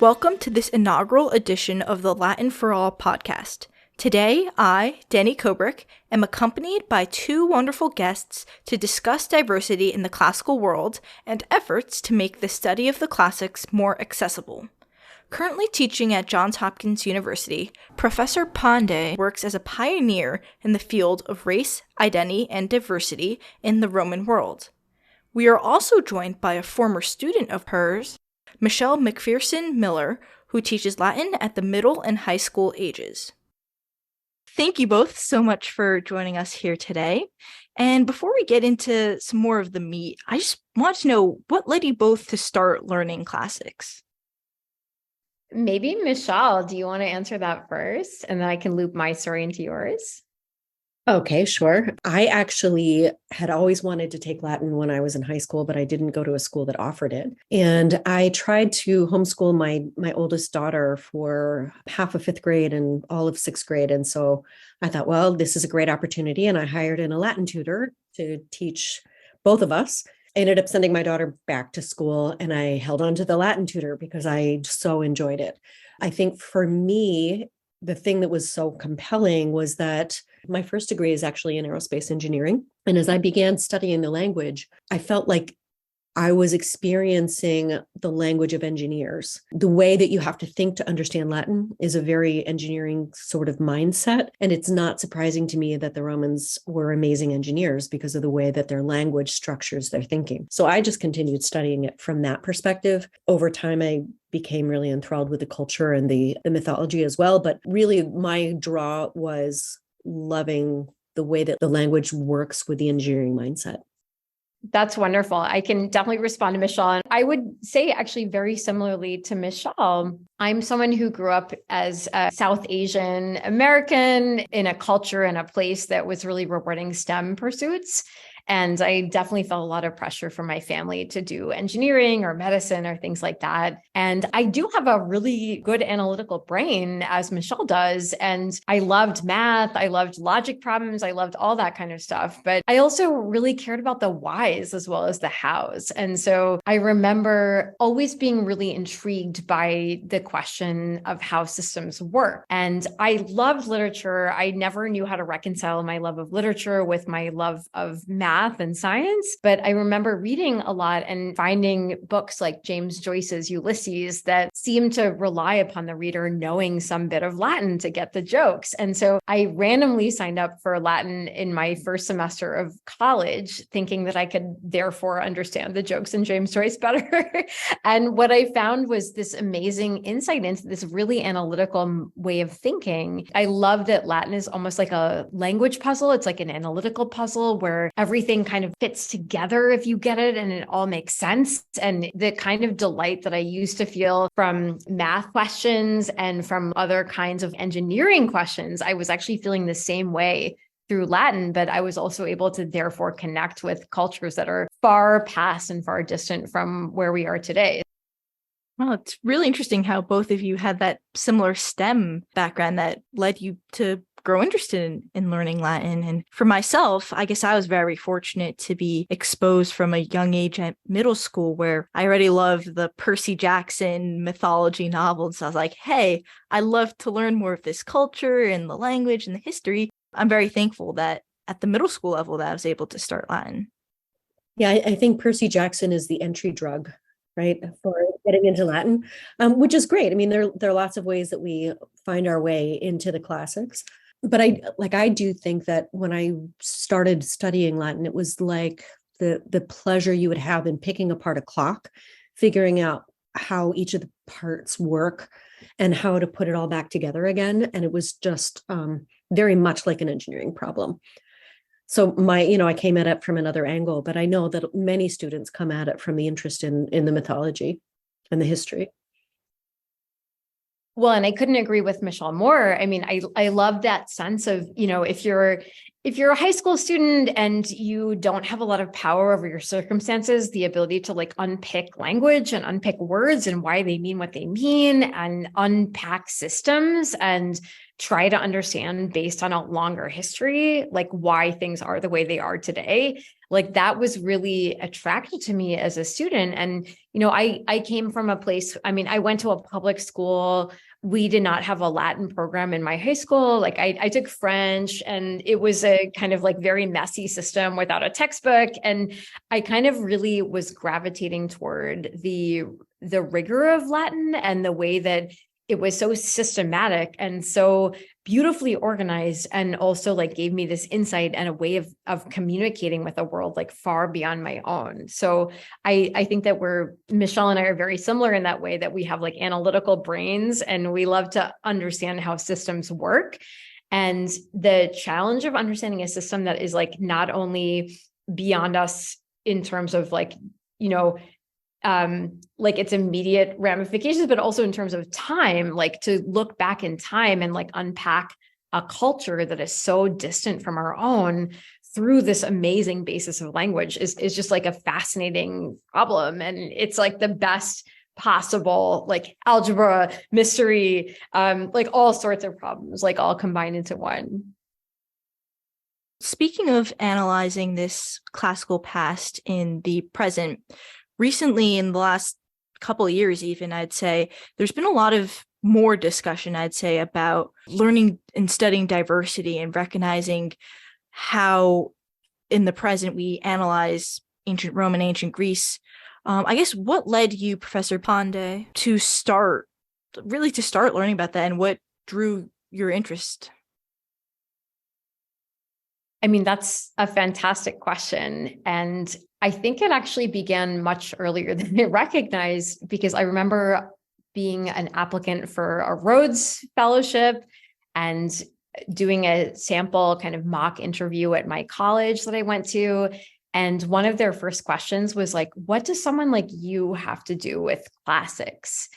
Welcome to this inaugural edition of the Latin for All podcast. Today, I, Danny Kobrick, am accompanied by two wonderful guests to discuss diversity in the classical world and efforts to make the study of the classics more accessible. Currently teaching at Johns Hopkins University, Professor Pandey works as a pioneer in the field of race, identity, and diversity in the Roman world. We are also joined by a former student of hers, McPherson Miller, who teaches Latin at the middle and high school ages. Thank you both so much for joining us here today. And before we get into some more of the meat, I just want to know what led you both to start learning classics? Maybe Michelle, do you want to answer that first? And then I can loop my story into yours. Okay, sure. I actually had always wanted to take Latin when I was in high school, but I didn't go to a school that offered it. And I tried to homeschool my oldest daughter for half of fifth grade and all of sixth grade. And so I thought, well, this is a great opportunity. And I hired in a Latin tutor to teach both of us. I ended up sending my daughter back to school, and I held on to the Latin tutor because I so enjoyed it. I think for me, the thing that was so compelling was that my first degree is actually in aerospace engineering. And as I began studying the language, I felt like I was experiencing the language of engineers. The way that you have to think to understand Latin is a very engineering sort of mindset. And it's not surprising to me that the Romans were amazing engineers because of the way that their language structures their thinking. So I just continued studying it from that perspective. Over time, I became really enthralled with the culture and the mythology as well. But really, my draw was loving the way that the language works with the engineering mindset. That's wonderful. I can definitely respond to Michelle. And I would say actually very similarly to Michelle, I'm someone who grew up as a South Asian American in a culture and a place that was really rewarding STEM pursuits. And I definitely felt a lot of pressure from my family to do engineering or medicine or things like that. And I do have a really good analytical brain, as Michelle does. And I loved math. I loved logic problems. I loved all that kind of stuff. But I also really cared about the whys as well as the hows. And so I remember always being really intrigued by the question of how systems work. And I loved literature. I never knew how to reconcile my love of literature with my love of math and science. But I remember reading a lot and finding books like James Joyce's Ulysses that seemed to rely upon the reader knowing some bit of Latin to get the jokes. And so I randomly signed up for Latin in my first semester of college, thinking that I could therefore understand the jokes in James Joyce better. And what I found was this amazing insight into this really analytical way of thinking. I love that Latin is almost like a language puzzle. It's like an analytical puzzle where everything kind of fits together if you get it and it all makes sense. And the kind of delight that I used to feel from math questions and from other kinds of engineering questions, I was actually feeling the same way through Latin, but I was also able to therefore connect with cultures that are far past and far distant from where we are today. Well, it's really interesting how both of you had that similar STEM background that led you to grow interested in learning Latin. And for myself, I guess I was very fortunate to be exposed from a young age at middle school where I already loved the Percy Jackson mythology novels. So I was like, hey, I love to learn more of this culture and the language and the history. I'm very thankful that at the middle school level that I was able to start Latin. Yeah, I think Percy Jackson is the entry drug, right, for getting into Latin, which is great. I mean, there are lots of ways that we find our way into the classics. But I do think that when I started studying Latin, it was like the pleasure you would have in picking apart a clock, figuring out how each of the parts work and how to put it all back together again. And it was just very much like an engineering problem. So I came at it from another angle, but I know that many students come at it from the interest in the mythology and the history. Well, and I couldn't agree with Michelle more. I mean, I love that sense of, if you're a high school student and you don't have a lot of power over your circumstances, the ability to like unpick language and unpick words and why they mean what they mean and unpack systems and try to understand based on a longer history, like why things are the way they are today. like that was really attractive to me as a student. And, I came from a place, I went to a public school. We did not have a Latin program in my high school. Like I took French, and it was a kind of like very messy system without a textbook. And I kind of really was gravitating toward the rigor of Latin and the way that it was so systematic and so beautifully organized, and also like gave me this insight and a way of communicating with a world like far beyond my own. So I think that Michelle and I are very similar in that way, that we have like analytical brains and we love to understand how systems work. And the challenge of understanding a system that is like not only beyond us in terms of like, like its immediate ramifications, but also in terms of time, like to look back in time and like unpack a culture that is so distant from our own through this amazing basis of language is just like a fascinating problem. And it's like the best possible, like algebra, mystery, like all sorts of problems, like all combined into one. Speaking of analyzing this classical past in the present, recently, in the last couple of years, even, I'd say, there's been a lot of more discussion, I'd say, about learning and studying diversity and recognizing how in the present we analyze ancient Rome and ancient Greece. I guess what led you, Professor Pandey, to start learning about that, and what drew your interest? That's a fantastic question. And I think it actually began much earlier than I recognized, because I remember being an applicant for a Rhodes Fellowship and doing a sample kind of mock interview at my college that I went to. And one of their first questions was like, what does someone like you have to do with classics?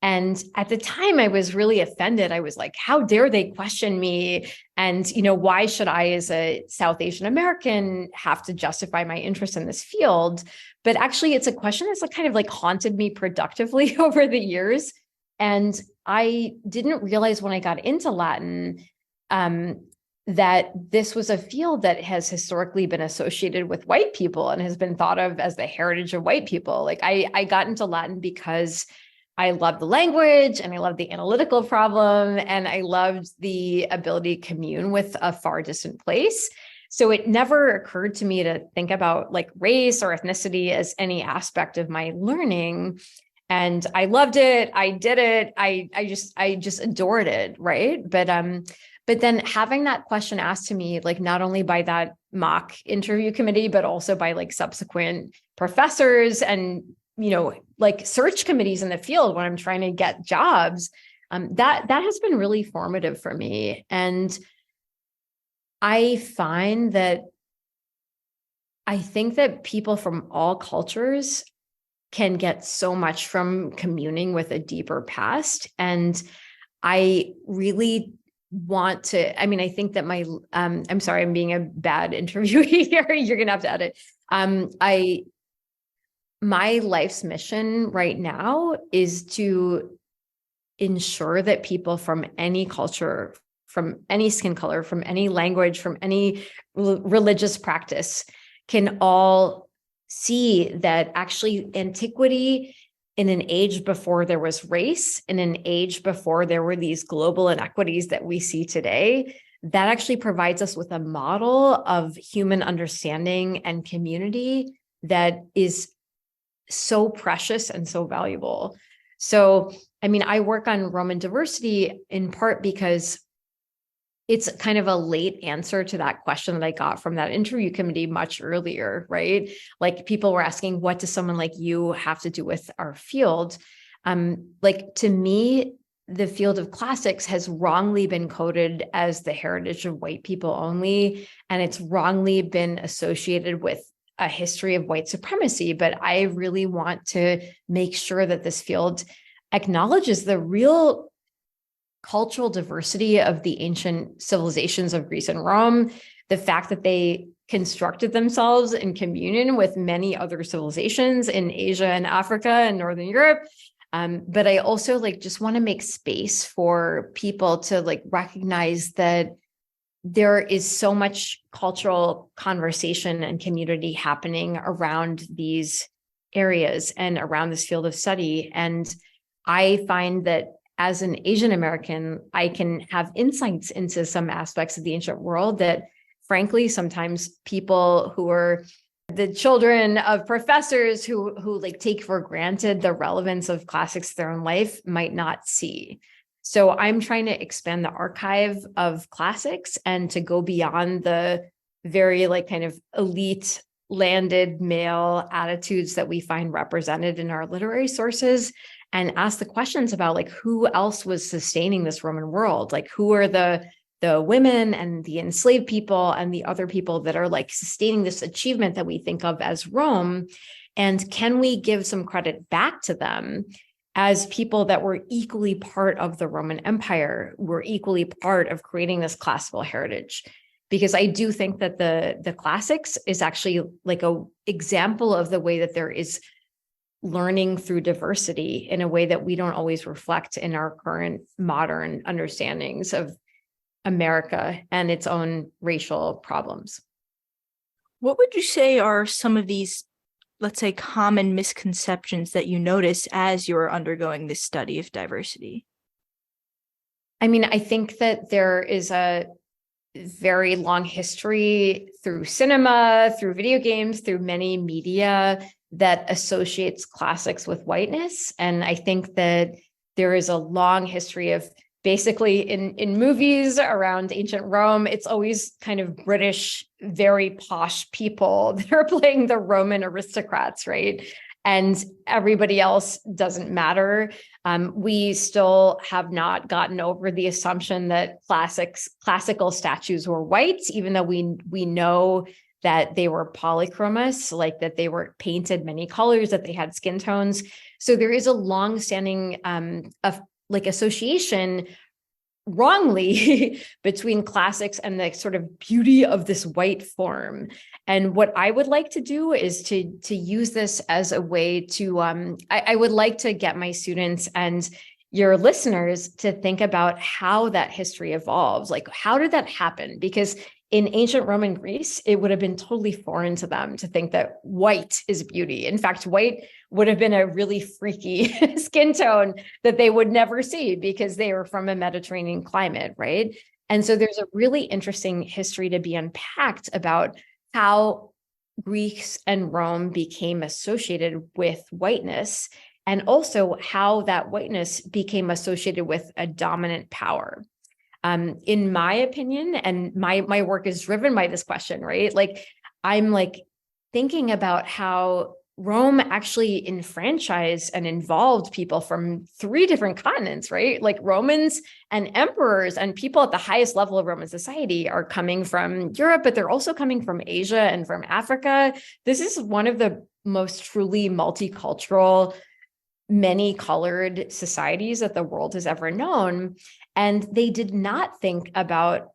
And at the time I was really offended. I was like, how dare they question me? And, why should I, as a South Asian American, have to justify my interest in this field? But actually it's a question that's kind of like haunted me productively over the years. And I didn't realize when I got into Latin, that this was a field that has historically been associated with white people and has been thought of as the heritage of white people. Like I got into Latin because I loved the language and I loved the analytical problem and I loved the ability to commune with a far distant place. So it never occurred to me to think about like race or ethnicity as any aspect of my learning. And I loved it. I did it. I just adored it. Right. But then having that question asked to me, like not only by that mock interview committee, but also by like subsequent professors and like search committees in the field when I'm trying to get jobs, that has been really formative for me. And I find that I think that people from all cultures can get so much from communing with a deeper past. And I really want to, I think that I'm sorry, I'm being a bad interviewee here. You're going to have to edit. My life's mission right now is to ensure that people from any culture, from any skin color, from any language, from any religious practice can all see that actually antiquity, in an age before there was race, in an age before there were these global inequities that we see today, that actually provides us with a model of human understanding and community that is so precious and so valuable. So, I work on Roman diversity in part because it's kind of a late answer to that question that I got from that interview committee much earlier, right? Like people were asking, what does someone like you have to do with our field? Like to me, the field of classics has wrongly been coded as the heritage of white people only, and it's wrongly been associated with a history of white supremacy. But I really want to make sure that this field acknowledges the real cultural diversity of the ancient civilizations of Greece and Rome, the fact that they constructed themselves in communion with many other civilizations in Asia and Africa and Northern Europe. But I also just want to make space for people to recognize that there is so much cultural conversation and community happening around these areas and around this field of study. And I find that as an Asian American, I can have insights into some aspects of the ancient world that, frankly, sometimes people who are the children of professors who like take for granted the relevance of classics to their own life might not see. So I'm trying to expand the archive of classics and to go beyond the very like kind of elite landed male attitudes that we find represented in our literary sources, and ask the questions about like who else was sustaining this Roman world? Like who are the women and the enslaved people and the other people that are like sustaining this achievement that we think of as Rome? And can we give some credit back to them as people that were equally part of the Roman Empire, were equally part of creating this classical heritage? Because I do think that the classics is actually like a example of the way that there is learning through diversity in a way that we don't always reflect in our current modern understandings of America and its own racial problems. What would you say are some of these, let's say, common misconceptions that you notice as you're undergoing this study of diversity? I mean, I think that there is a very long history through cinema, through video games, through many media that associates classics with whiteness. And I think that there is a long history of basically in movies around ancient Rome, it's always kind of British, very posh people that are playing the Roman aristocrats, right? And everybody else doesn't matter. We still have not gotten over the assumption that classical statues were white, even though we know that they were polychromous, like that they were painted many colors, that they had skin tones. So there is a long-standing association wrongly between classics and the sort of beauty of this white form. And what I would like to do is to use this as a way to, I would like to get my students and your listeners to think about how that history evolves. Like, how did that happen? Because in ancient Roman Greece, it would have been totally foreign to them to think that white is beauty. In fact, white would have been a really freaky skin tone that they would never see because they were from a Mediterranean climate, right? And so there's a really interesting history to be unpacked about how Greece and Rome became associated with whiteness, and also how that whiteness became associated with a dominant power. In my opinion, and my work is driven by this question, right? Like, I'm like thinking about how Rome actually enfranchised and involved people from 3 different continents, right? Like Romans and emperors and people at the highest level of Roman society are coming from Europe, but they're also coming from Asia and from Africa. This is one of the most truly multicultural, many-colored societies that the world has ever known. And they did not think about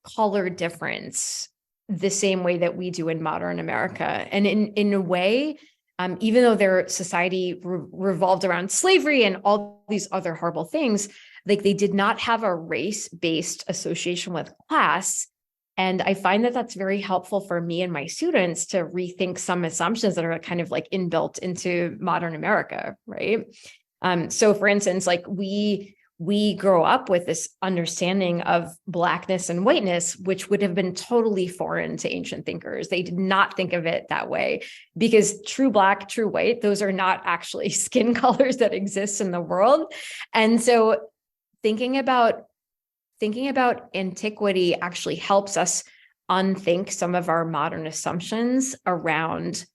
color difference the same way that we do in modern America. And in a way, even though their society revolved around slavery and all these other horrible things, like they did not have a race-based association with class. And I find that that's very helpful for me and my students to rethink some assumptions that are kind of like inbuilt into modern America, right? So for instance, like we grow up with this understanding of Blackness and whiteness, which would have been totally foreign to ancient thinkers. They did not think of it that way because true Black, true white, those are not actually skin colors that exist in the world. And so thinking about antiquity actually helps us unthink some of our modern assumptions around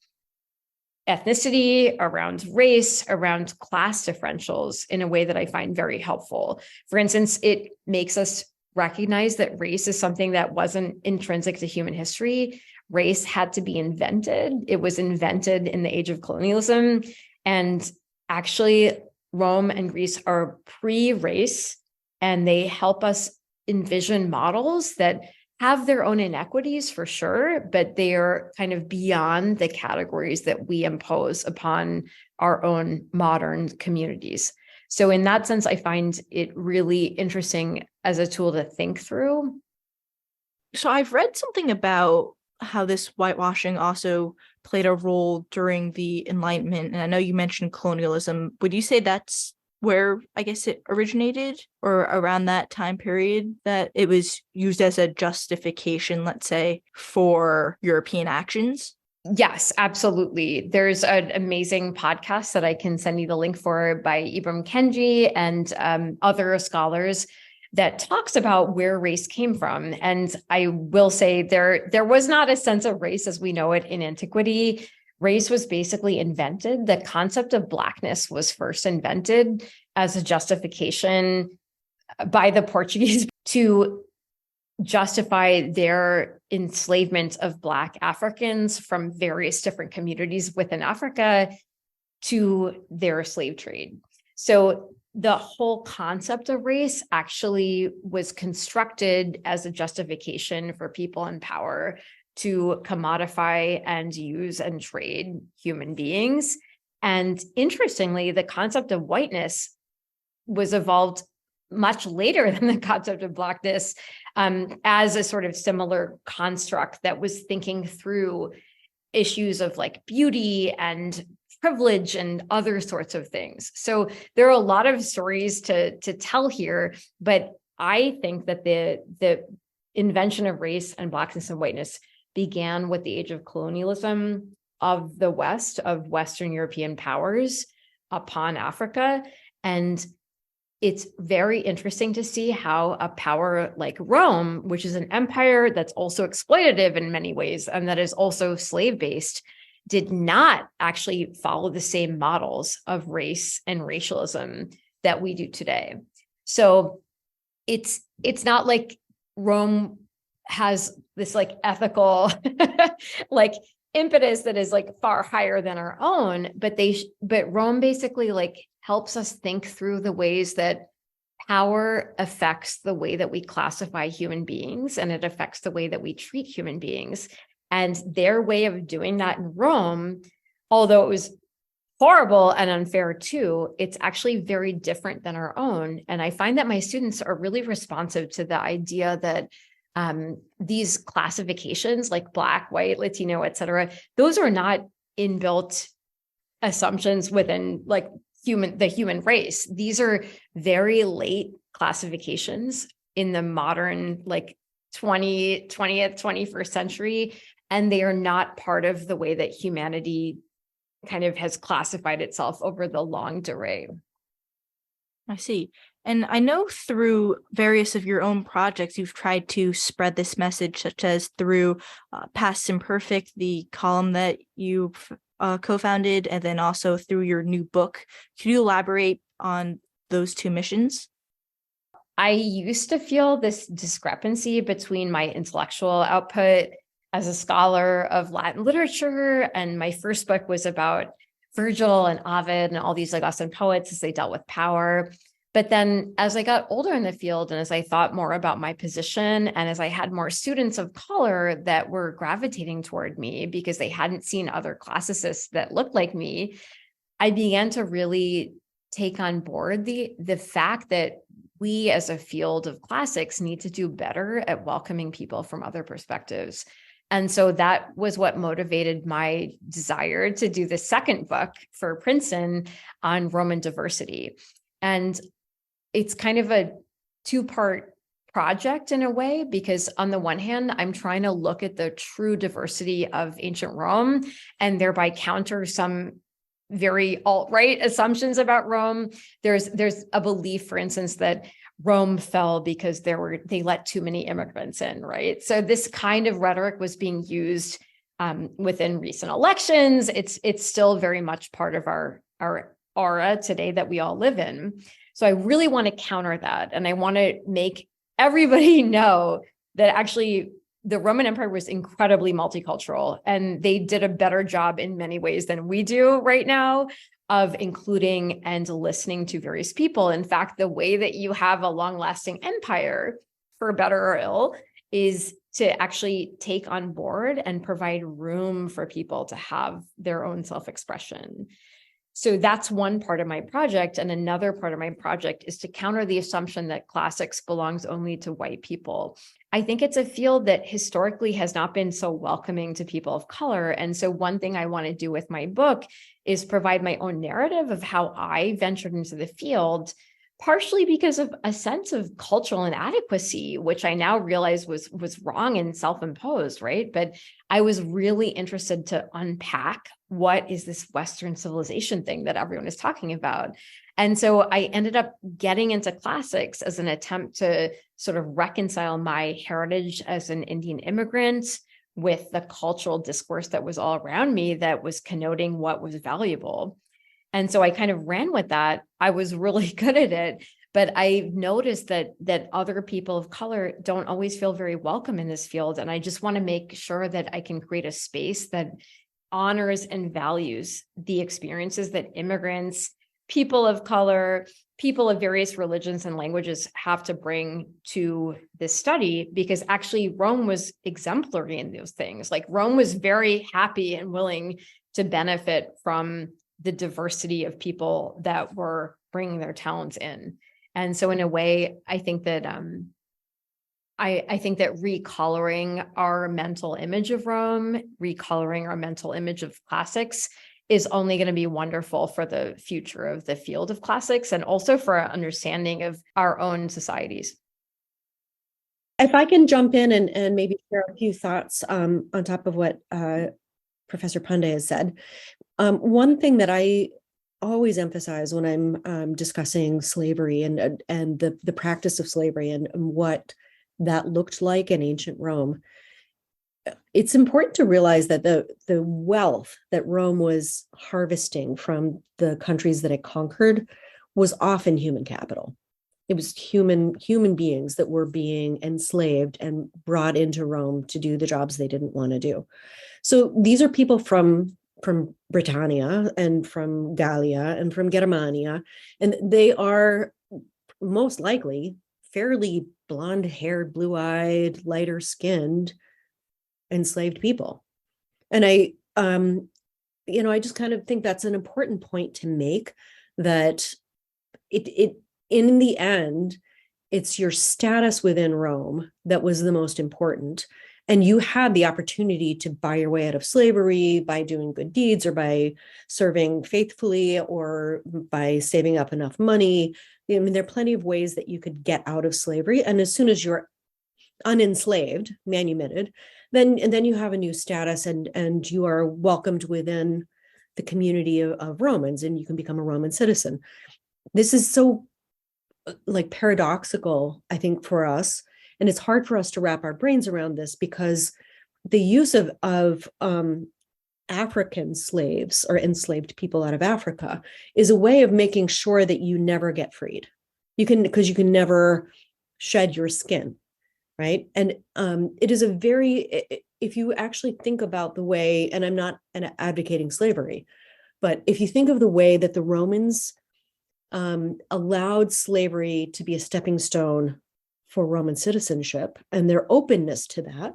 ethnicity, around race, around class differentials in a way that I find very helpful. For instance, it makes us recognize that race is something that wasn't intrinsic to human history. Race had to be invented. It was invented in the age of colonialism. And actually, Rome and Greece are pre-race, and they help us envision models that have their own inequities for sure, but they are kind of beyond the categories that we impose upon our own modern communities. So in that sense, I find it really interesting as a tool to think through. So I've read something about how this whitewashing also played a role during the Enlightenment. And I know you mentioned colonialism. Would you say that's where, I guess, it originated, or around that time period that it was used as a justification, let's say, for European actions? Yes, absolutely. There's an amazing podcast that I can send you the link for by Ibram Kenji and other scholars that talks about where race came from. And I will say there was not a sense of race as we know it in antiquity. Race was basically invented. The concept of Blackness was first invented as a justification by the Portuguese to justify their enslavement of Black Africans from various different communities within Africa to their slave trade. So the whole concept of race actually was constructed as a justification for people in power to commodify and use and trade human beings. And interestingly, the concept of whiteness was evolved much later than the concept of Blackness, as a sort of similar construct that was thinking through issues of like beauty and privilege and other sorts of things. So there are a lot of stories to tell here, but I think that the invention of race and Blackness and whiteness began with the age of colonialism of the West, of Western European powers upon Africa. And it's very interesting to see how a power like Rome, which is an empire that's also exploitative in many ways, and that is also slave-based, did not actually follow the same models of race and racialism that we do today. So it's not like Rome has this like ethical like impetus that is like far higher than our own, but Rome basically like helps us think through the ways that power affects the way that we classify human beings, and it affects the way that we treat human beings. And their way of doing that in Rome, although it was horrible and unfair too, it's actually very different than our own. And I find that my students are really responsive to the idea that these classifications like Black, white, Latino, et cetera, those are not inbuilt assumptions within like the human race. These are very late classifications in the modern like 20th, 21st century. And they are not part of the way that humanity kind of has classified itself over the longue durée. I see. And I know through various of your own projects, you've tried to spread this message, such as through Past Imperfect, the column that you co-founded, and then also through your new book. Could you elaborate on those two missions? I used to feel this discrepancy between my intellectual output as a scholar of Latin literature, and my first book was about Virgil and Ovid and all these like Augustan poets as they dealt with power. But then as I got older in the field and as I thought more about my position and as I had more students of color that were gravitating toward me because they hadn't seen other classicists that looked like me, I began to really take on board the fact that we as a field of classics need to do better at welcoming people from other perspectives. And so that was what motivated my desire to do the second book for Princeton on Roman diversity. And it's kind of a two-part project in a way, because on the one hand, I'm trying to look at the true diversity of ancient Rome and thereby counter some very alt-right assumptions about Rome. There's a belief, for instance, that Rome fell because they let too many immigrants in, right? So this kind of rhetoric was being used within recent elections. It's still very much part of our aura today that we all live in. So I really want to counter that. And I want to make everybody know that actually the Roman Empire was incredibly multicultural, and they did a better job in many ways than we do right now of including and listening to various people. In fact, the way that you have a long-lasting empire, for better or ill, is to actually take on board and provide room for people to have their own self-expression. So that's one part of my project. And another part of my project is to counter the assumption that classics belongs only to white people. I think it's a field that historically has not been so welcoming to people of color. And so one thing I want to do with my book is provide my own narrative of how I ventured into the field, partially because of a sense of cultural inadequacy, which I now realize was wrong and self-imposed, right? But I was really interested to unpack what is this Western civilization thing that everyone is talking about. And so I ended up getting into classics as an attempt to sort of reconcile my heritage as an Indian immigrant with the cultural discourse that was all around me that was connoting what was valuable. And so I kind of ran with that. I was really good at it, but I noticed that other people of color don't always feel very welcome in this field. And I just want to make sure that I can create a space that honors and values the experiences that immigrants, people of color, people of various religions and languages have to bring to this study, because actually Rome was exemplary in those things. Like Rome was very happy and willing to benefit from the diversity of people that were bringing their talents in. And so in a way, I think that I think that recoloring our mental image of Rome, recoloring our mental image of classics is only going to be wonderful for the future of the field of classics and also for our understanding of our own societies. If I can jump in and maybe share a few thoughts on top of what Professor Pandey has said. One thing that I always emphasize when I'm discussing slavery and the practice of slavery and what that looked like in ancient Rome, it's important to realize that the wealth that Rome was harvesting from the countries that it conquered was often human capital. It was human beings that were being enslaved and brought into Rome to do the jobs they didn't want to do. So these are people from Britannia and from Gallia and from Germania, and they are most likely fairly blonde-haired, blue-eyed, lighter-skinned, enslaved people. And I just kind of think that's an important point to make, that it in the end, it's your status within Rome that was the most important. And you had the opportunity to buy your way out of slavery by doing good deeds or by serving faithfully or by saving up enough money. I mean, there are plenty of ways that you could get out of slavery. And as soon as you're unenslaved, manumitted, then you have a new status and you are welcomed within the community of Romans and you can become a Roman citizen. This is so like paradoxical, I think, for us. And it's hard for us to wrap our brains around this because the use of African slaves or enslaved people out of Africa is a way of making sure that you never get freed. Because you can never shed your skin, right? And it is if you actually think about the way, and I'm not advocating slavery, but if you think of the way that the Romans allowed slavery to be a stepping stone for Roman citizenship and their openness to that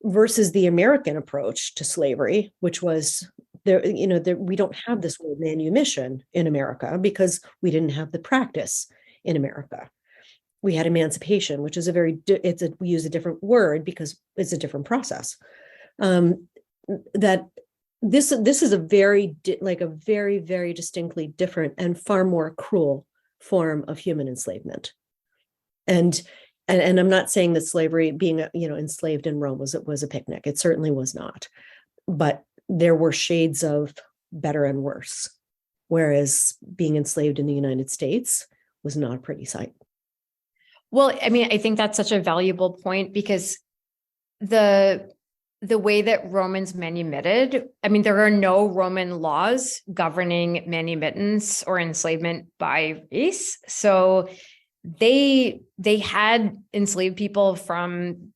versus the American approach to slavery, which was we don't have this word manumission in America because we didn't have the practice in America. We had emancipation, which is we use a different word because it's a different process. That this is a very, very distinctly different and far more cruel form of human enslavement. And I'm not saying that slavery, being enslaved in Rome was a picnic. It certainly was not. But there were shades of better and worse. Whereas being enslaved in the United States was not a pretty sight. Well, I mean, I think that's such a valuable point because the way that Romans manumitted, I mean, there are no Roman laws governing manumittance or enslavement by race. So they had enslaved people from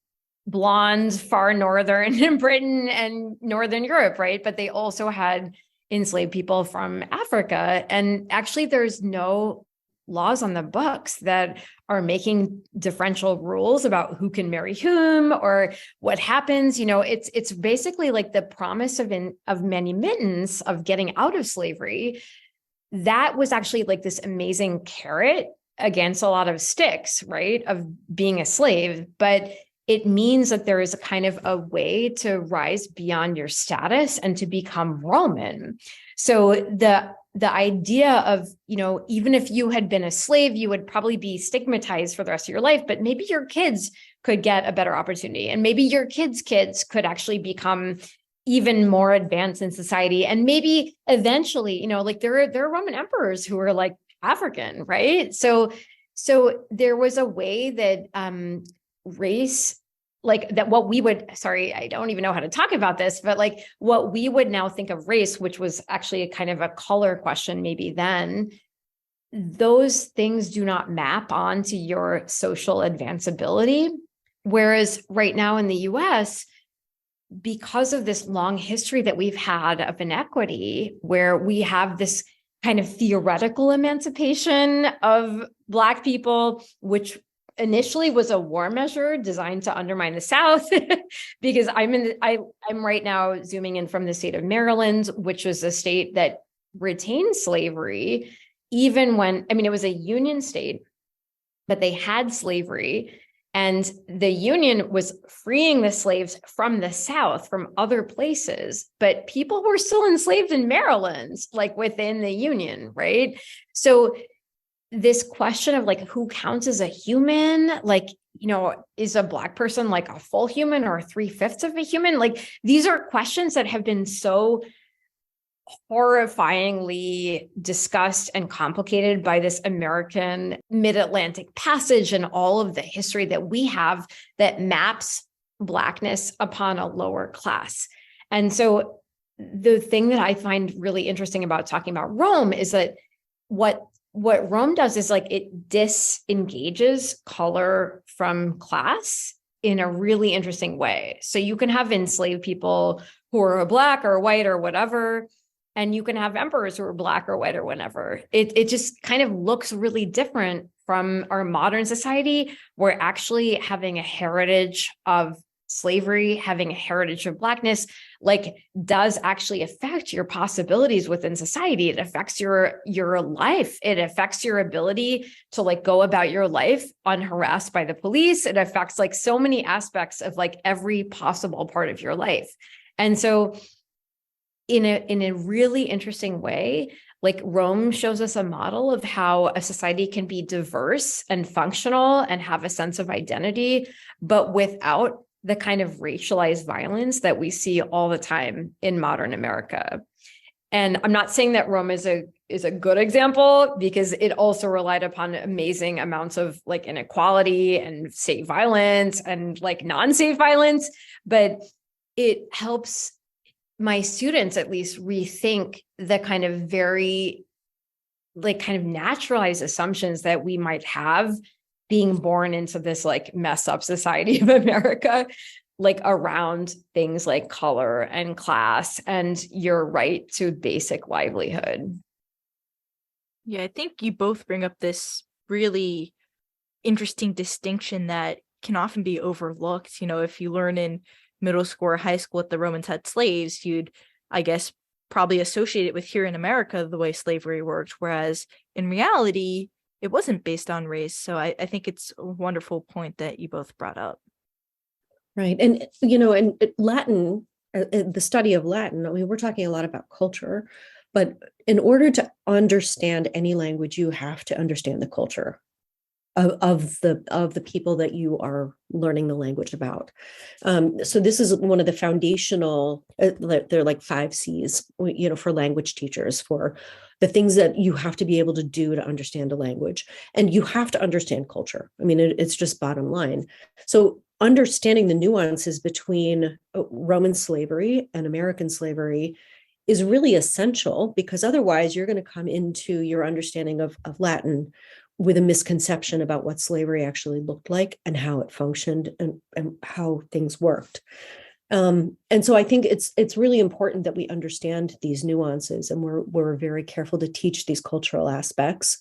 blonde, far northern in Britain and Northern Europe, right? But they also had enslaved people from Africa. And actually, there's no laws on the books that are making differential rules about who can marry whom or what happens. It's basically like the promise of manumittance, of getting out of slavery. That was actually like this amazing carrot against a lot of sticks, right, of being a slave. But it means that there is a kind of a way to rise beyond your status and to become Roman. So the idea of, even if you had been a slave, you would probably be stigmatized for the rest of your life, but maybe your kids could get a better opportunity. And maybe your kids' kids could actually become even more advanced in society. And maybe eventually, there are Roman emperors who are like African, right? So there was a way that race, like that what we would, sorry, I don't even know how to talk about this, but like what we would now think of race, which was actually a kind of a color question maybe then, those things do not map onto your social advanceability. Whereas right now in the US, because of this long history that we've had of inequity, where we have this kind of theoretical emancipation of Black people, which initially was a war measure designed to undermine the South, because I'm right now zooming in from the state of Maryland, which was a state that retained slavery, even when, it was a Union state, but they had slavery. And the Union was freeing the slaves from the South, from other places, but people were still enslaved in Maryland, like within the Union, right? So this question of like, who counts as a human? Like, is a Black person like a full human or 3/5 of a human? Like, these are questions that have been so horrifyingly discussed and complicated by this American mid-Atlantic passage and all of the history that we have that maps Blackness upon a lower class. And so the thing that I find really interesting about talking about Rome is that what Rome does is like it disengages color from class in a really interesting way. So you can have enslaved people who are Black or white or whatever, and you can have emperors who are Black or white or whatever. It just kind of looks really different from our modern society, where actually having a heritage of slavery, having a heritage of Blackness, like does actually affect your possibilities within society. It affects your life. It affects your ability to like go about your life unharassed by the police. It affects like so many aspects of like every possible part of your life. And so in a really interesting way, like Rome shows us a model of how a society can be diverse and functional and have a sense of identity, but without the kind of racialized violence that we see all the time in modern America. And I'm not saying that Rome is a good example, because it also relied upon amazing amounts of like inequality and state violence and like non-state violence, but it helps my students at least rethink the kind of very like kind of naturalized assumptions that we might have being born into this like mess up society of America, like around things like color and class and your right to basic livelihood. Yeah, I think you both bring up this really interesting distinction that can often be overlooked. If you learn in middle school or high school that the Romans had slaves, you'd, I guess, probably associate it with here in America, the way slavery worked, whereas in reality, it wasn't based on race. So I think it's a wonderful point that you both brought up. Right. And, and Latin, the study of Latin, we're talking a lot about culture, but in order to understand any language, you have to understand the culture of the people that you are learning the language about. So this is one of the foundational, they're like 5 C's, for language teachers, for the things that you have to be able to do to understand a language. And you have to understand culture. It's just bottom line. So understanding the nuances between Roman slavery and American slavery is really essential, because otherwise you're going to come into your understanding of Latin with a misconception about what slavery actually looked like and how it functioned and how things worked. And so I think it's really important that we understand these nuances, and we're very careful to teach these cultural aspects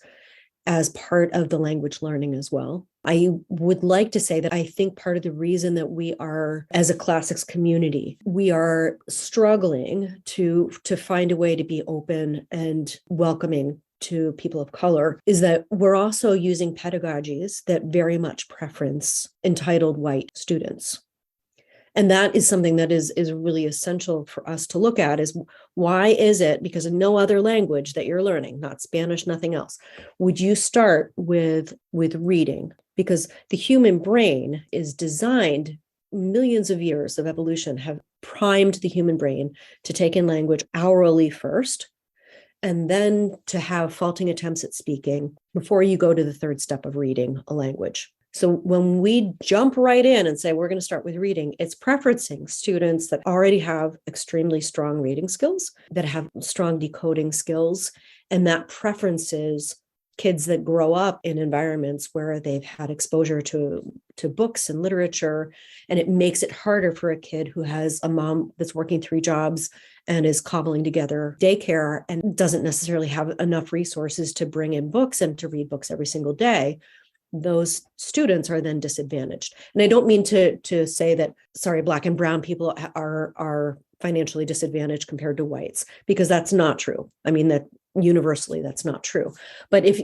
as part of the language learning as well. I would like to say that I think part of the reason that we are, as a classics community, we are struggling to find a way to be open and welcoming to people of color is that we're also using pedagogies that very much preference entitled white students. And that is something that is really essential for us to look at is why is it, because of no other language that you're learning, not Spanish, nothing else, would you start with reading? Because the human brain is designed, millions of years of evolution have primed the human brain to take in language orally first, and then to have faulting attempts at speaking before you go to the third step of reading a language. So when we jump right in and say, we're going to start with reading, it's preferencing students that already have extremely strong reading skills, that have strong decoding skills, and that preferences kids that grow up in environments where they've had exposure to books and literature. And it makes it harder for a kid who has a mom that's working 3 jobs and is cobbling together daycare and doesn't necessarily have enough resources to bring in books and to read books every single day. Those students are then disadvantaged. And I don't mean to say that, Black and brown people are financially disadvantaged compared to whites, because that's not true. I mean, that universally, that's not true. But if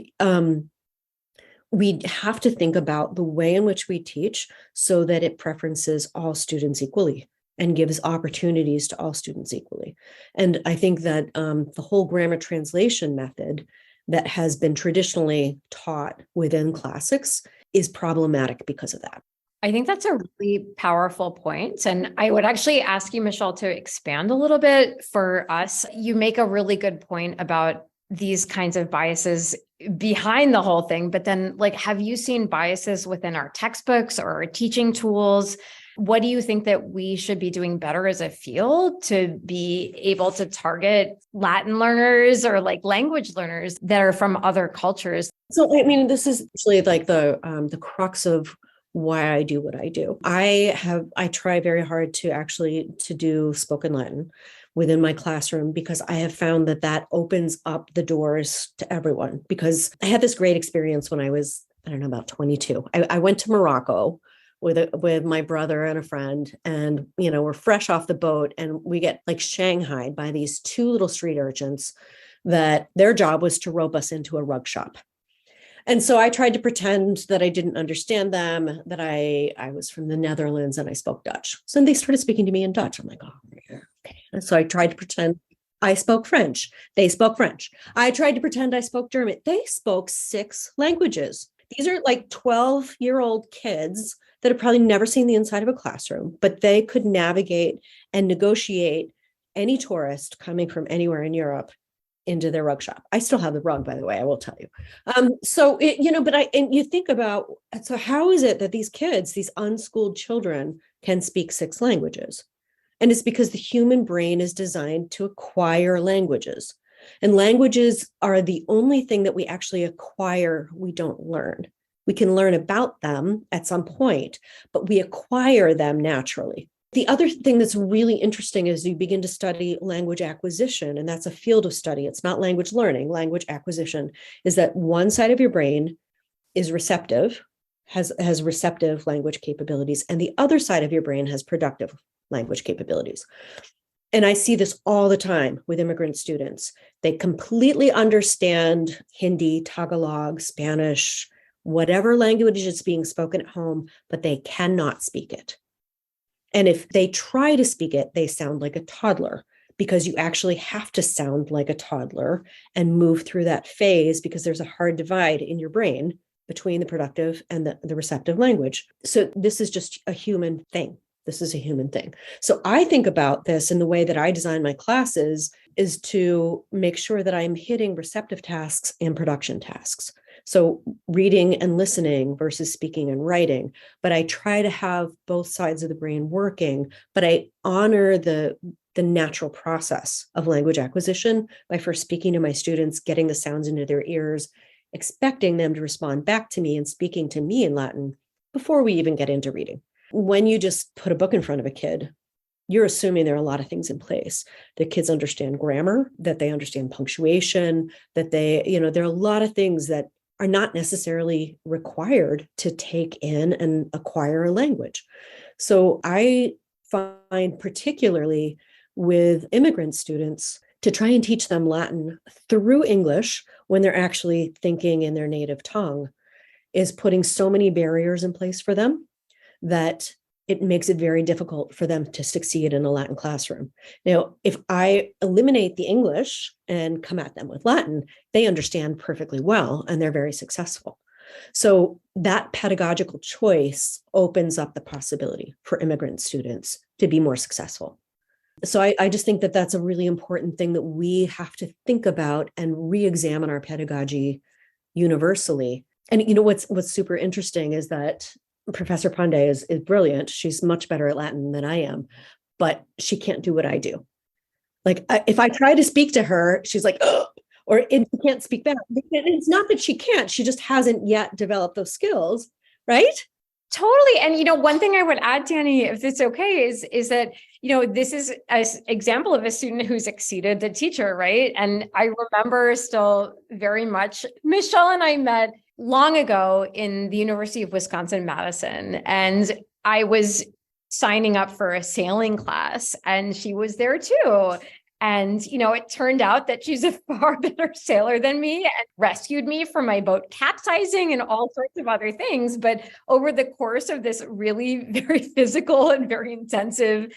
we have to think about the way in which we teach so that it preferences all students equally and gives opportunities to all students equally. And I think that the whole grammar translation method that has been traditionally taught within classics is problematic because of that. I think that's a really powerful point. And I would actually ask you, Michelle, to expand a little bit for us. You make a really good point about these kinds of biases behind the whole thing. But then, have you seen biases within our textbooks or our teaching tools? What do you think that we should be doing better as a field to be able to target Latin learners or language learners that are from other cultures? So, I mean, this is actually the crux of why I do what I do. I try very hard to do spoken Latin within my classroom, because I have found that opens up the doors to everyone. Because I had this great experience when I was, about 22. I went to Morocco with my brother and a friend, and we're fresh off the boat, and we get shanghaied by these 2 little street urchins that their job was to rope us into a rug shop. And so I tried to pretend that I didn't understand them, that I was from the Netherlands and I spoke Dutch. So they started speaking to me in Dutch. I'm like, oh, yeah, okay. And so I tried to pretend I spoke French. They spoke French. I tried to pretend I spoke German. They spoke 6 languages. These are 12-year-old kids that have probably never seen the inside of a classroom, but they could navigate and negotiate any tourist coming from anywhere in Europe into their rug shop. I still have the rug, by the way, I will tell you. And you think about, so how is it that these kids, these unschooled children, can speak 6 languages? And it's because the human brain is designed to acquire languages. And languages are the only thing that we actually acquire, we don't learn. We can learn about them at some point, but we acquire them naturally. The other thing that's really interesting is you begin to study language acquisition, and that's a field of study. It's not language learning. Language acquisition is that one side of your brain is receptive, has receptive language capabilities, and the other side of your brain has productive language capabilities. And I see this all the time with immigrant students. They completely understand Hindi, Tagalog, Spanish, whatever language is being spoken at home, but they cannot speak it. And if they try to speak it, they sound like a toddler, because you actually have to sound like a toddler and move through that phase, because there's a hard divide in your brain between the productive and the receptive language. So this is just a human thing. This is a human thing. So I think about this in the way that I design my classes is to make sure that I'm hitting receptive tasks and production tasks. So reading and listening versus speaking and writing. But I try to have both sides of the brain working, but I honor the natural process of language acquisition by first speaking to my students, getting the sounds into their ears, expecting them to respond back to me and speaking to me in Latin before we even get into reading. When you just put a book in front of a kid, you're assuming there are a lot of things in place. The kids understand grammar, that they understand punctuation, that there are a lot of things that are not necessarily required to take in and acquire a language. So I find particularly with immigrant students to try and teach them Latin through English when they're actually thinking in their native tongue is putting so many barriers in place for them that it makes it very difficult for them to succeed in a Latin classroom. Now, if I eliminate the English and come at them with Latin, they understand perfectly well and they're very successful. So that pedagogical choice opens up the possibility for immigrant students to be more successful. So I just think that that's a really important thing that we have to think about and re-examine our pedagogy universally. And what's super interesting is that Professor Pandey is brilliant. She's much better at Latin than I am, but she can't do what I do. Like if I try to speak to her, she's like, oh, or she can't speak back. It's not that she can't, she just hasn't yet developed those skills, right? Totally. And, one thing I would add, Danny, if it's okay, is that, this is an example of a student who's exceeded the teacher, right? And I remember still very much, Michelle and I met long ago in the University of Wisconsin-Madison, and I was signing up for a sailing class and she was there too. And, it turned out that she's a far better sailor than me and rescued me from my boat capsizing and all sorts of other things. But over the course of this really very physical and very intensive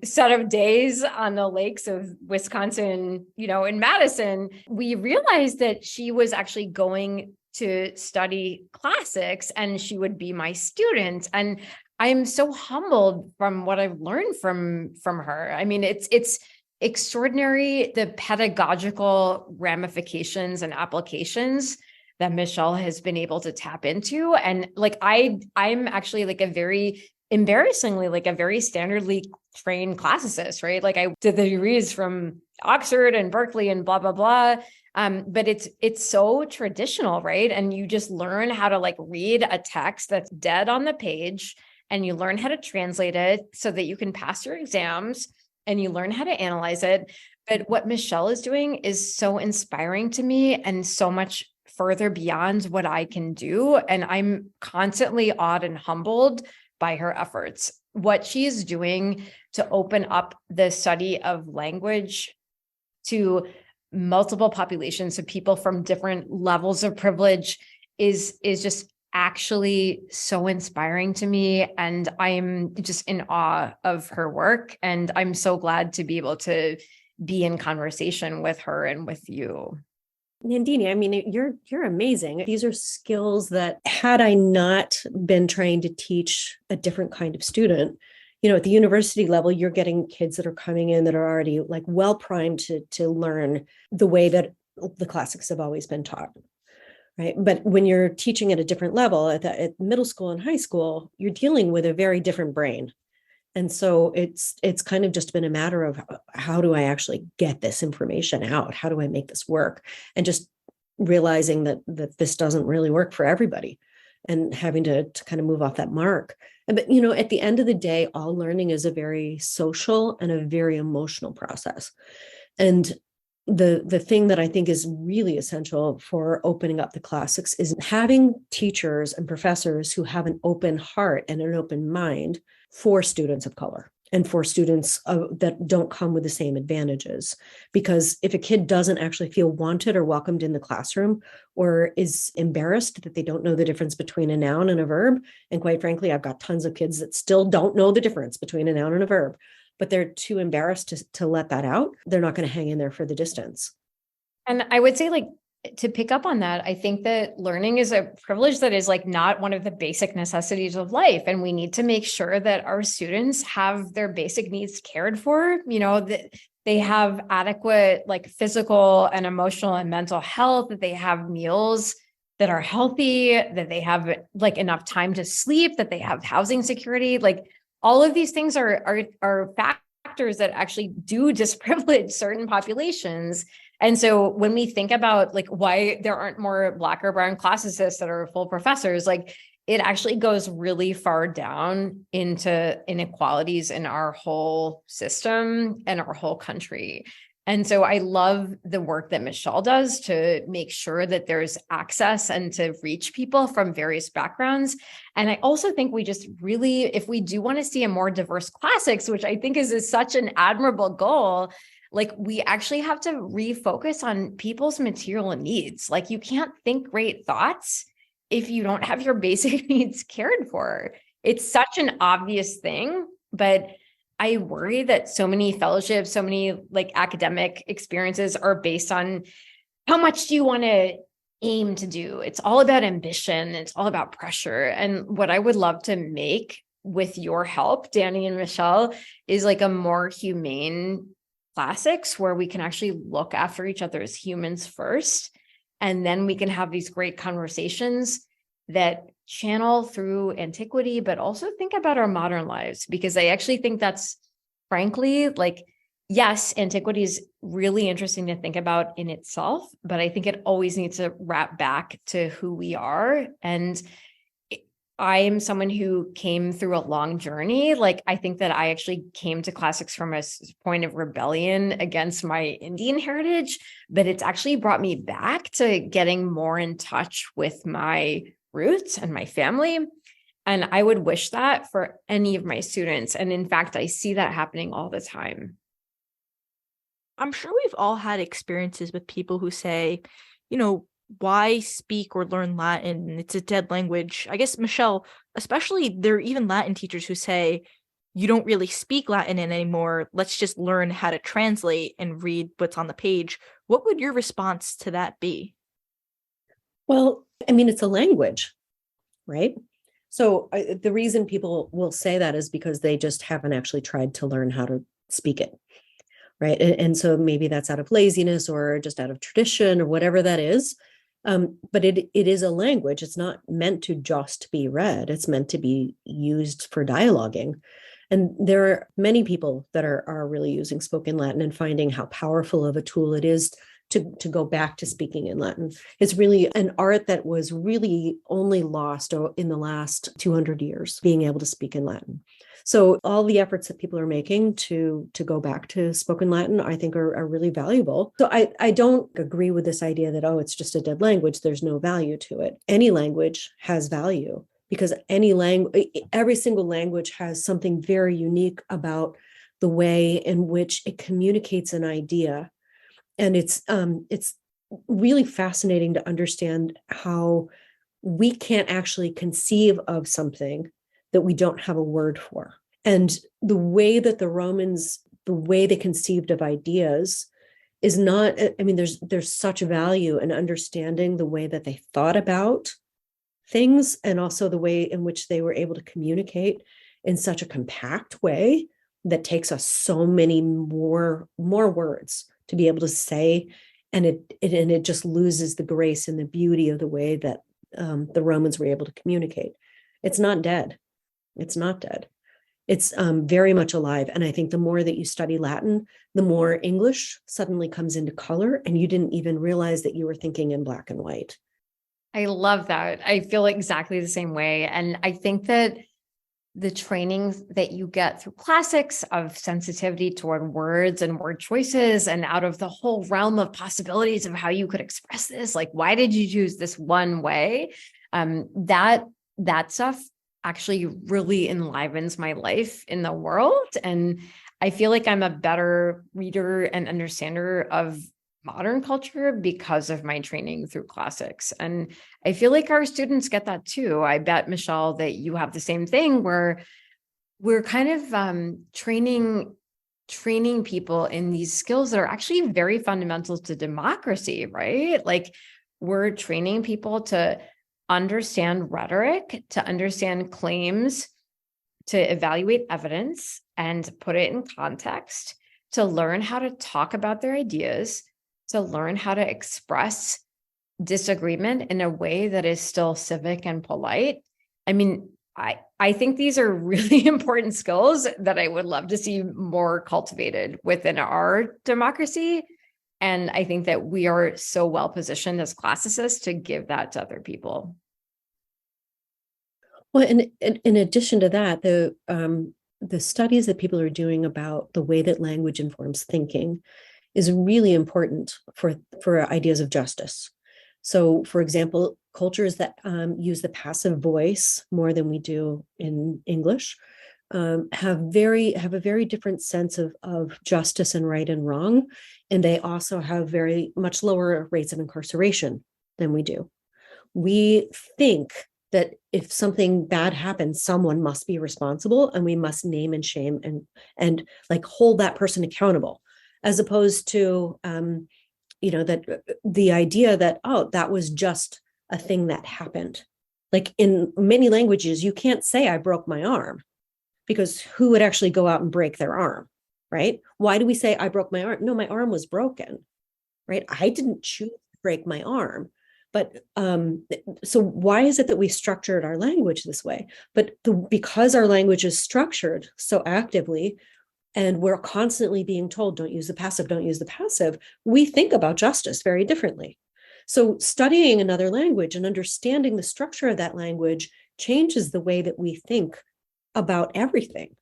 set of days on the lakes of Wisconsin, in Madison, we realized that she was actually going to study classics and she would be my student. And I'm so humbled from what I've learned from her. I mean, it's extraordinary, the pedagogical ramifications and applications that Michelle has been able to tap into. And I'm actually a very standardly trained classicist, right? Like I did the degrees from Oxford and Berkeley and blah, blah, blah. But it's so traditional, right? And you just learn how to read a text that's dead on the page, and you learn how to translate it so that you can pass your exams, and you learn how to analyze it. But what Michelle is doing is so inspiring to me and so much further beyond what I can do. And I'm constantly awed and humbled by her efforts. What she is doing to open up the study of language to multiple populations of people from different levels of privilege is just actually so inspiring to me. And I'm just in awe of her work. And I'm so glad to be able to be in conversation with her and with you. Nandini, I mean, you're amazing. These are skills that had I not been trying to teach a different kind of student, at the university level, you're getting kids that are coming in that are already well primed to learn the way that the classics have always been taught. Right. But when you're teaching at a different level at middle school and high school, you're dealing with a very different brain. And so it's kind of just been a matter of how do I actually get this information out? How do I make this work? And just realizing that this doesn't really work for everybody and having to kind of move off that mark. But, at the end of the day, all learning is a very social and a very emotional process. And the thing that I think is really essential for opening up the classics is having teachers and professors who have an open heart and an open mind for students of color and for students that don't come with the same advantages. Because if a kid doesn't actually feel wanted or welcomed in the classroom, or is embarrassed that they don't know the difference between a noun and a verb, and quite frankly, I've got tons of kids that still don't know the difference between a noun and a verb, but they're too embarrassed to let that out, they're not going to hang in there for the distance. And I would say, to pick up on that, I think that learning is a privilege that is not one of the basic necessities of life. And we need to make sure that our students have their basic needs cared for, that they have adequate physical and emotional and mental health, that they have meals that are healthy, that they have enough time to sleep, that they have housing security. All of these things are factors that actually do disprivilege certain populations. And so when we think about why there aren't more Black or brown classicists that are full professors, it actually goes really far down into inequalities in our whole system and our whole country. And so I love the work that Michelle does to make sure that there's access and to reach people from various backgrounds. And I also think we just really, if we do want to see a more diverse classics, which I think is such an admirable goal, like we actually have to refocus on people's material needs. Like you can't think great thoughts if you don't have your basic needs cared for. It's such an obvious thing, but I worry that so many fellowships, so many like academic experiences are based on how much do you want to aim to do? It's all about ambition. It's all about pressure. And what I would love to make with your help, Danny and Michelle, is like a more humane classics where we can actually look after each other as humans first. And then we can have these great conversations that channel through antiquity, but also think about our modern lives, because I actually think that's frankly, like, yes, antiquity is really interesting to think about in itself, but I think it always needs to wrap back to who we are. And I am someone who came through a long journey. Like, I think that I actually came to classics from a point of rebellion against my Indian heritage, but it's actually brought me back to getting more in touch with my roots and my family. And I would wish that for any of my students. And in fact, I see that happening all the time. I'm sure we've all had experiences with people who say, why speak or learn Latin? It's a dead language. I guess, Michelle, especially there are even Latin teachers who say, you don't really speak Latin anymore. Let's just learn how to translate and read what's on the page. What would your response to that be? Well, I mean, it's a language, right? So the reason people will say that is because they just haven't actually tried to learn how to speak it, right? And so maybe that's out of laziness or just out of tradition or whatever that is. But it is a language. It's not meant to just be read. It's meant to be used for dialoguing. And there are many people that are really using spoken Latin and finding how powerful of a tool it is to go back to speaking in Latin. It's really an art that was really only lost in the last 200 years, being able to speak in Latin. So all the efforts that people are making to go back to spoken Latin, I think are really valuable. So I don't agree with this idea that, oh, it's just a dead language. There's no value to it. Any language has value because every single language has something very unique about the way in which it communicates an idea. And it's really fascinating to understand how we can't actually conceive of something that we don't have a word for. And the way that the Romans, the way they conceived of ideas is not, I mean, there's such value in understanding the way that they thought about things and also the way in which they were able to communicate in such a compact way that takes us so many more words to be able to say, and it just loses the grace and the beauty of the way that the Romans were able to communicate. It's not dead. It's not dead. It's very much alive. And I think the more that you study Latin, the more English suddenly comes into color, and you didn't even realize that you were thinking in black and white. I love that. I feel exactly the same way. And I think that the trainings that you get through classics of sensitivity toward words and word choices and out of the whole realm of possibilities of how you could express this, like, why did you choose this one way? That stuff actually really enlivens my life in the world. And I feel like I'm a better reader and understander of modern culture because of my training through classics. And I feel like our students get that too. I bet, Michelle, that you have the same thing where we're kind of training people in these skills that are actually very fundamental to democracy, right? Like, we're training people to understand rhetoric, to understand claims, to evaluate evidence and put it in context, to learn how to talk about their ideas, to learn how to express disagreement in a way that is still civic and polite. I mean, I think these are really important skills that I would love to see more cultivated within our democracy. And I think that we are so well positioned as classicists to give that to other people. Well, and in addition to that, the studies that people are doing about the way that language informs thinking is really important for ideas of justice. So, for example, cultures that use the passive voice more than we do in English have a very different sense of justice and right and wrong. And they also have very much lower rates of incarceration than we do. We think that if something bad happens, someone must be responsible, and we must name and shame and like hold that person accountable, as opposed to that the idea that, oh, that was just a thing that happened. Like in many languages, you can't say I broke my arm, because who would actually go out and break their arm, right? Why do we say I broke my arm? No, my arm was broken, right? I didn't choose to break my arm. But so why is it that we structured our language this way? But because our language is structured so actively, and we're constantly being told, don't use the passive, don't use the passive, we think about justice very differently. So studying another language and understanding the structure of that language changes the way that we think about everything.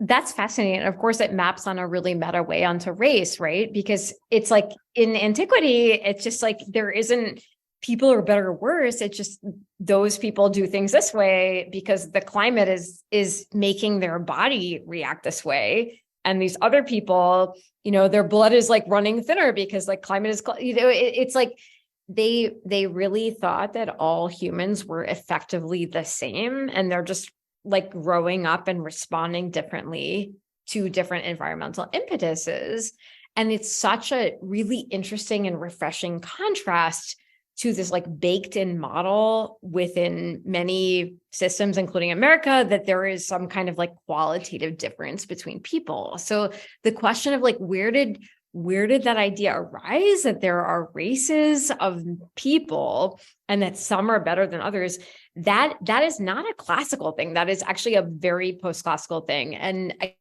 That's fascinating. Of course, it maps on a really meta way onto race, right? Because it's like in antiquity, it's just like there isn't people are better or worse. It's just those people do things this way because the climate is making their body react this way. And these other people, their blood is like running thinner because like climate is, it's like they really thought that all humans were effectively the same, and they're just like growing up and responding differently to different environmental impetuses. And it's such a really interesting and refreshing contrast to this like baked in model within many systems, including America, that there is some kind of like qualitative difference between people. So the question of like, where did that idea arise that there are races of people and that some are better than others? That is not a classical thing. That is actually a very post-classical thing. And I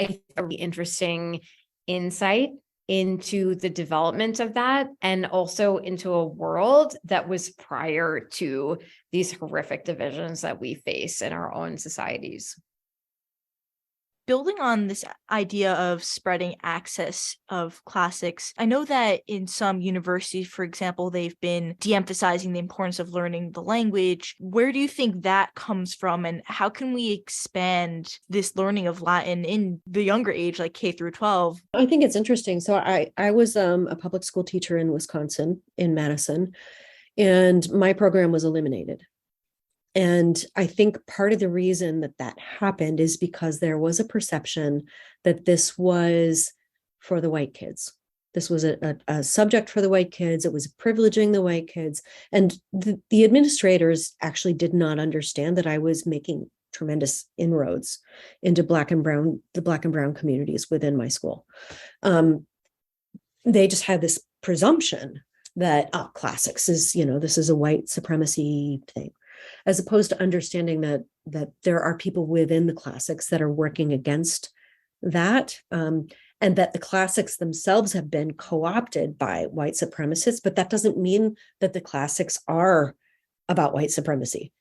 think a really interesting insight into the development of that, and also into a world that was prior to these horrific divisions that we face in our own societies. Building on this idea of spreading access of classics, I know that in some universities, for example, they've been de-emphasizing the importance of learning the language. Where do you think that comes from, and how can we expand this learning of Latin in the younger age, like K through 12? I think it's interesting. So I was a public school teacher in Wisconsin, in Madison, and my program was eliminated. And I think part of the reason that happened is because there was a perception that this was for the white kids. This was a subject for the white kids. It was privileging the white kids. And the administrators actually did not understand that I was making tremendous inroads into the Black and brown communities within my school. They just had this presumption that classics is, this is a white supremacy thing, as opposed to understanding that there are people within the classics that are working against that, and that the classics themselves have been co-opted by white supremacists, but that doesn't mean that the classics are about white supremacy.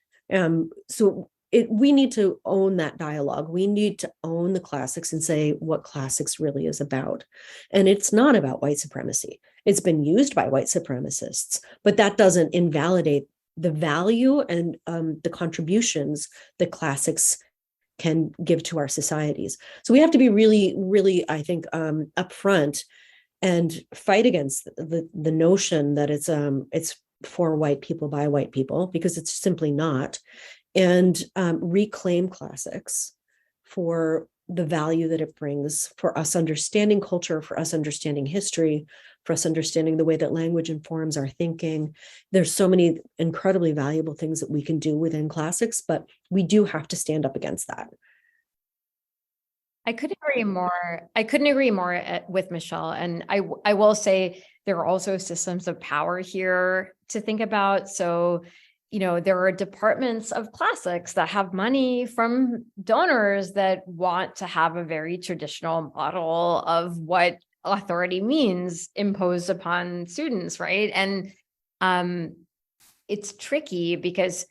So we need to own that dialogue. We need to own the classics and say what classics really is about. And it's not about white supremacy. It's been used by white supremacists, but that doesn't invalidate the value and the contributions that classics can give to our societies. So we have to be really, really, I think, upfront and fight against the notion that it's for white people by white people, because it's simply not, and reclaim classics for the value that it brings for us understanding culture, for us understanding history, for us understanding the way that language informs our thinking. There's so many incredibly valuable things that we can do within classics, but we do have to stand up against that. I couldn't agree more with Michelle. And I will say there are also systems of power here to think about. So, there are departments of classics that have money from donors that want to have a very traditional model of what authority means imposed upon students, right? And it's tricky because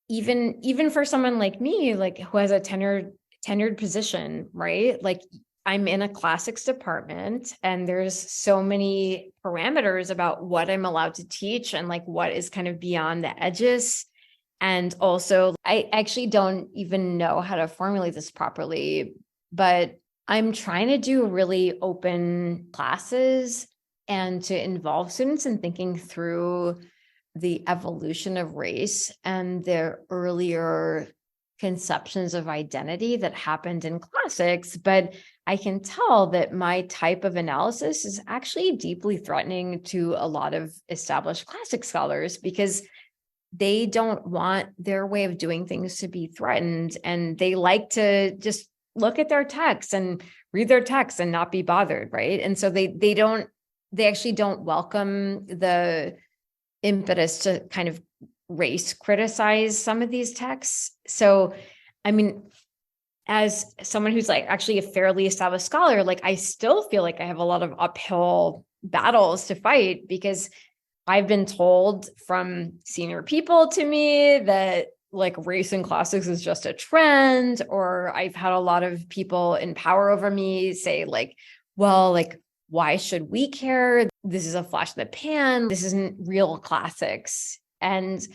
even for someone like me, like who has a tenured position, right? Like I'm in a classics department and there's so many parameters about what I'm allowed to teach and like what is kind of beyond the edges. And also, I actually don't even know how to formulate this properly, but I'm trying to do really open classes and to involve students in thinking through the evolution of race and their earlier conceptions of identity that happened in classics. But I can tell that my type of analysis is actually deeply threatening to a lot of established classic scholars because they don't want their way of doing things to be threatened. And they like to just look at their texts and read their texts and not be bothered, right? And so they actually don't welcome the impetus to kind of race criticize some of these texts. So, I mean, as someone who's like actually a fairly established scholar, like I still feel like I have a lot of uphill battles to fight because I've been told from senior people to me that like race in classics is just a trend, or I've had a lot of people in power over me say like, well, like, why should we care? This is a flash in the pan. This isn't real classics. And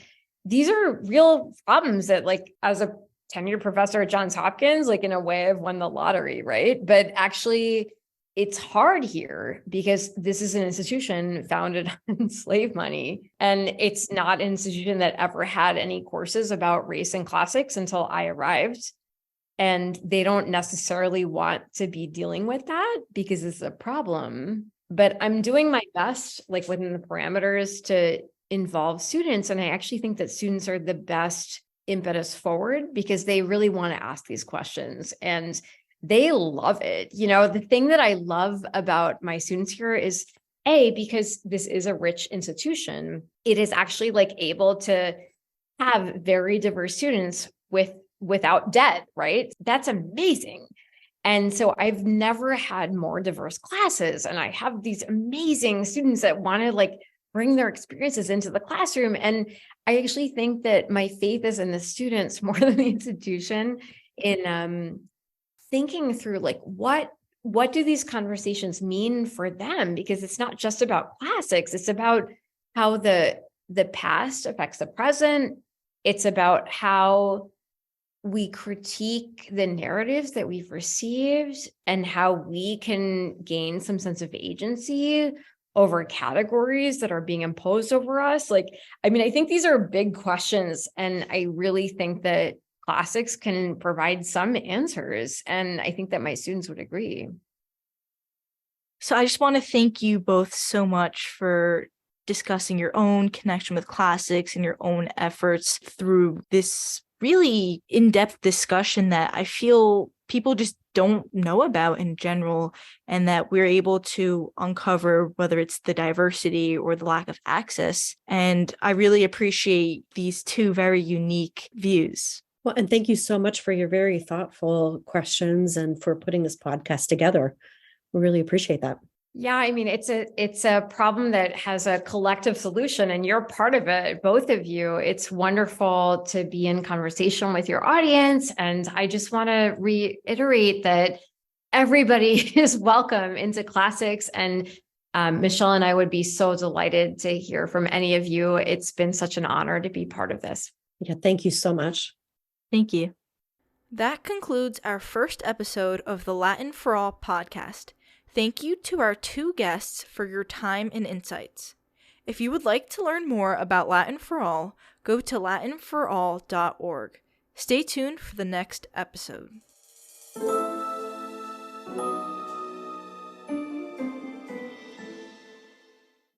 these are real problems that like as a tenured professor at Johns Hopkins, like in a way I've won the lottery, right? But actually it's hard here because this is an institution founded on slave money. And it's not an institution that ever had any courses about race and classics until I arrived. And they don't necessarily want to be dealing with that because it's a problem. But I'm doing my best, like within the parameters, to involve students. And I actually think that students are the best impetus forward because they really want to ask these questions and they love it. You know, the thing that I love about my students here is because this is a rich institution, it is actually like able to have very diverse students without debt, right? That's amazing. And so I've never had more diverse classes. And I have these amazing students that want to like bring their experiences into the classroom. And I actually think that my faith is in the students more than the institution in thinking through like what do these conversations mean for them? Because it's not just about classics. It's about how the past affects the present. It's about how we critique the narratives that we've received and how we can gain some sense of agency over categories that are being imposed over us. Like, I mean, I think these are big questions, and I really think that classics can provide some answers. And I think that my students would agree. So I just want to thank you both so much for discussing your own connection with classics and your own efforts through this really in-depth discussion that I feel people just don't know about in general, and that we're able to uncover whether it's the diversity or the lack of access. And I really appreciate these two very unique views. Well, and thank you so much for your very thoughtful questions and for putting this podcast together. We really appreciate that. Yeah, I mean, it's a problem that has a collective solution, and you're part of it, both of you. It's wonderful to be in conversation with your audience. And I just want to reiterate that everybody is welcome into classics. And Michelle and I would be so delighted to hear from any of you. It's been such an honor to be part of this. Yeah, thank you so much. Thank you. That concludes our first episode of the Latin for All podcast. Thank you to our two guests for your time and insights. If you would like to learn more about Latin for All, go to latinforall.org. Stay tuned for the next episode.